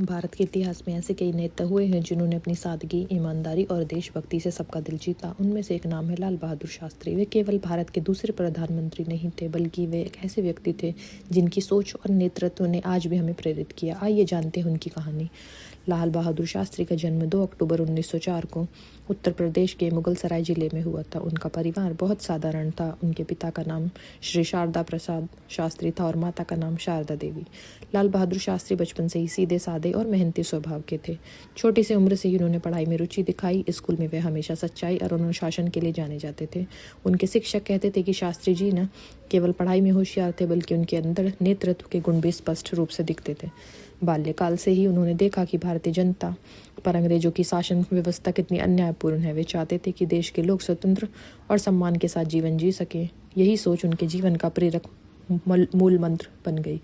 भारत के इतिहास में ऐसे कई नेता हुए हैं जिन्होंने अपनी सादगी, ईमानदारी और देशभक्ति से सबका दिल जीता। उनमें से एक नाम है लाल बहादुर शास्त्री। वे केवल भारत के दूसरे प्रधानमंत्री नहीं थे, बल्कि वे एक ऐसे व्यक्ति थे जिनकी सोच और नेतृत्व ने आज भी हमें प्रेरित किया। आइए जानते हैं उनकी कहानी। लाल बहादुर शास्त्री का जन्म 2 अक्टूबर 1904 को उत्तर प्रदेश के मुगलसराय जिले में हुआ था। उनका परिवार बहुत साधारण था। उनके पिता का नाम श्री शारदा प्रसाद शास्त्री था और माता का नाम शारदा देवी। लाल बहादुर शास्त्री बचपन से ही सीधे साधे और मेहनती स्वभाव के थे। छोटी सी उम्र से ही उन्होंने पढ़ाई में रुचि दिखाई। स्कूल में वे हमेशा सच्चाई और अनुशासन के लिए जाने जाते थे। उनके शिक्षक कहते थे कि शास्त्री जी न केवल पढ़ाई में होशियार थे, बल्कि उनके अंदर नेतृत्व के गुण भी स्पष्ट रूप से दिखते थे। बाल्यकाल से ही उन्होंने देखा कि भारतीय जनता पर अंग्रेजों की शासन व्यवस्था कितनी अन्यायपूर्ण है। वे चाहते थे कि देश के लोग स्वतंत्र और सम्मान के साथ जीवन जी सकें। यही सोच उनके जीवन का प्रेरक मूल मंत्र बन गई।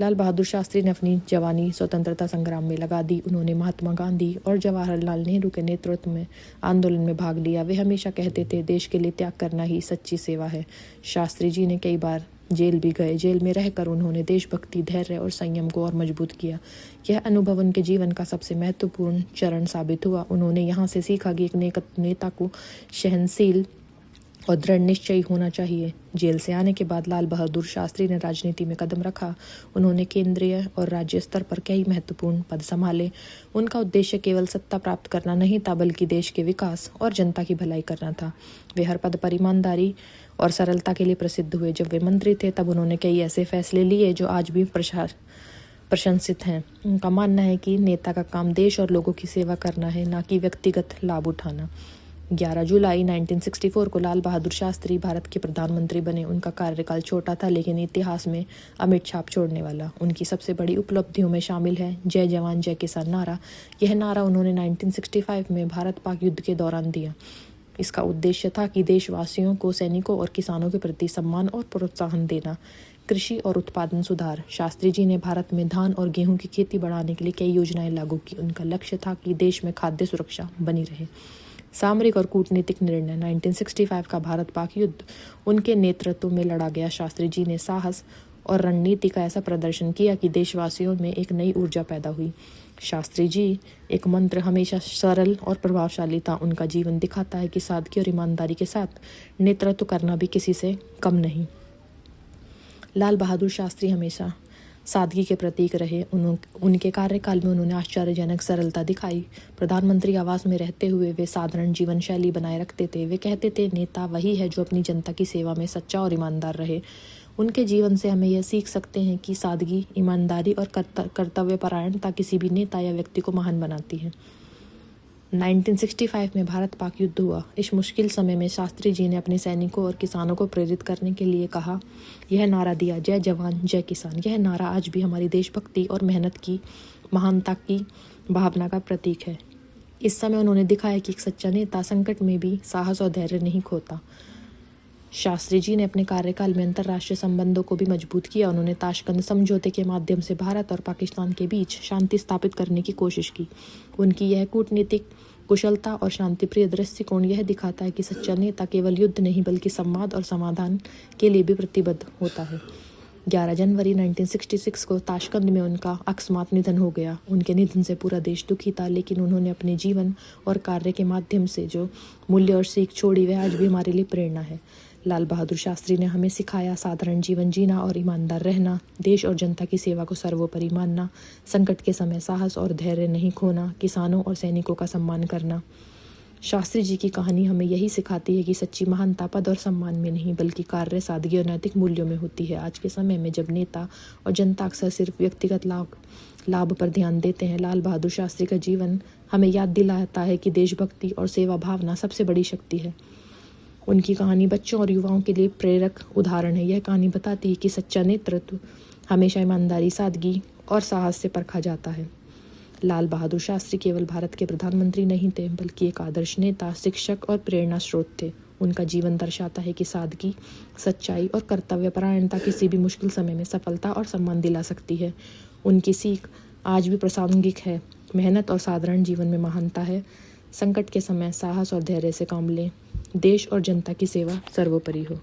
लाल बहादुर शास्त्री ने अपनी जवानी स्वतंत्रता संग्राम में लगा दी। उन्होंने महात्मा गांधी और जवाहरलाल नेहरू के नेतृत्व में आंदोलन में भाग लिया। वे हमेशा कहते थे, देश के लिए त्याग करना ही सच्ची सेवा है। शास्त्री जी ने कई बार जेल भी गए। जेल में रहकर उन्होंने देशभक्ति, धैर्य और संयम को और मजबूत किया। यह अनुभव उनके जीवन का सबसे महत्वपूर्ण चरण साबित हुआ। उन्होंने यहाँ से सीखा कि एक नेता को सहनशील और दृढ़ निश्चयी होना चाहिए। जेल से आने के बाद लाल बहादुर शास्त्री ने राजनीति में कदम रखा। उन्होंने केंद्रीय और राज्य स्तर पर कई महत्वपूर्ण पद संभाले। उनका उद्देश्य केवल सत्ता प्राप्त करना नहीं था, बल्कि देश के विकास और जनता की भलाई करना था। वे हर पद पर ईमानदारी और सरलता के लिए प्रसिद्ध हुए। जब वे मंत्री थे तब उन्होंने कई ऐसे फैसले लिए जो आज भी प्रशंसित हैं। उनका मानना है कि नेता का काम देश और लोगों की सेवा करना है, न कि व्यक्तिगत लाभ उठाना। 11 जुलाई 1964 को लाल बहादुर शास्त्री भारत के प्रधानमंत्री बने। उनका कार्यकाल छोटा था, लेकिन इतिहास में अमिट छाप छोड़ने वाला। उनकी सबसे बड़ी उपलब्धियों में शामिल है जय जवान जय किसान नारा। यह नारा उन्होंने 1965 में भारत पाक युद्ध के दौरान दिया। इसका उद्देश्य था कि देशवासियों को सैनिकों और किसानों के प्रति सम्मान और प्रोत्साहन देना। कृषि और उत्पादन सुधार। शास्त्री जी ने भारत में धान और गेहूं की खेती बढ़ाने के लिए कई योजनाएं लागू की। उनका लक्ष्य था कि देश में खाद्य सुरक्षा बनी रहे। सामरिक और कूटनीतिक निर्णय। 1965 का भारत पाक युद्ध उनके नेतृत्व में लड़ा गया। शास्त्री जी ने साहस और रणनीति का ऐसा प्रदर्शन किया कि देशवासियों में एक नई ऊर्जा पैदा हुई। शास्त्री जी एक मंत्र हमेशा सरल और प्रभावशाली था। उनका जीवन दिखाता है कि सादगी और ईमानदारी के साथ नेतृत्व करना भी किसी से कम नहीं। लाल बहादुर शास्त्री हमेशा सादगी के प्रतीक रहे। उनके कार्यकाल में उन्होंने आश्चर्यजनक सरलता दिखाई। प्रधानमंत्री आवास में रहते हुए वे साधारण जीवन शैली बनाए रखते थे। वे कहते थे, नेता वही है जो अपनी जनता की सेवा में सच्चा और ईमानदार रहे। उनके जीवन से हमें यह सीख सकते हैं कि सादगी, ईमानदारी और कर्तव्यपरायणता किसी भी नेता या व्यक्ति को महान बनाती है। 1965 में भारत पाक युद्ध हुआ। इस मुश्किल समय में शास्त्री जी ने अपने सैनिकों और किसानों को प्रेरित करने के लिए कहा, यह नारा दिया, जय जवान जय किसान। यह नारा आज भी हमारी देशभक्ति और मेहनत की महानता की भावना का प्रतीक है। इस समय उन्होंने दिखाया कि एक सच्चा नेता संकट में भी साहस और धैर्य नहीं खोता। शास्त्री जी ने अपने कार्यकाल में अंतर्राष्ट्रीय संबंधों को भी मजबूत किया। उन्होंने ताशकंद समझौते के माध्यम से भारत और पाकिस्तान के बीच शांति स्थापित करने की कोशिश की। उनकी यह कूटनीतिक कुशलता और शांतिप्रिय दृष्टिकोण यह दिखाता है कि सच्चा नेता केवल युद्ध नहीं, बल्कि संवाद और समाधान के लिए भी प्रतिबद्ध होता है। 11 जनवरी 1966 को ताशकंद में उनका अकस्मात निधन हो गया। उनके निधन से पूरा देश दुखी था, लेकिन उन्होंने अपने जीवन और कार्य के माध्यम से जो मूल्य और सीख छोड़ी, वह आज भी हमारे लिए प्रेरणा है। लाल बहादुर शास्त्री ने हमें सिखाया साधारण जीवन जीना और ईमानदार रहना, देश और जनता की सेवा को सर्वोपरि मानना, संकट के समय साहस और धैर्य नहीं खोना, किसानों और सैनिकों का सम्मान करना। शास्त्री जी की कहानी हमें यही सिखाती है कि सच्ची महानता पद और सम्मान में नहीं, बल्कि कार्य, सादगी और नैतिक मूल्यों में होती है। आज के समय में जब नेता और जनता अक्सर सिर्फ व्यक्तिगत लाभ पर ध्यान देते हैं, लाल बहादुर शास्त्री का जीवन हमें याद दिलाता है कि देशभक्ति और सेवा भावना सबसे बड़ी शक्ति है। उनकी कहानी बच्चों और युवाओं के लिए प्रेरक उदाहरण है। यह कहानी बताती है कि सच्चा नेतृत्व हमेशा ईमानदारी, सादगी और साहस से परखा जाता है। लाल बहादुर शास्त्री केवल भारत के प्रधानमंत्री नहीं थे, बल्कि एक आदर्श नेता, शिक्षक और प्रेरणा स्रोत थे। उनका जीवन दर्शाता है कि सादगी, सच्चाई और कर्तव्यपरायणता किसी भी मुश्किल समय में सफलता और सम्मान दिला सकती है। उनकी सीख आज भी प्रासंगिक है। मेहनत और साधारण जीवन में महानता है। संकट के समय साहस और धैर्य से काम लें। देश और जनता की सेवा सर्वोपरि हो।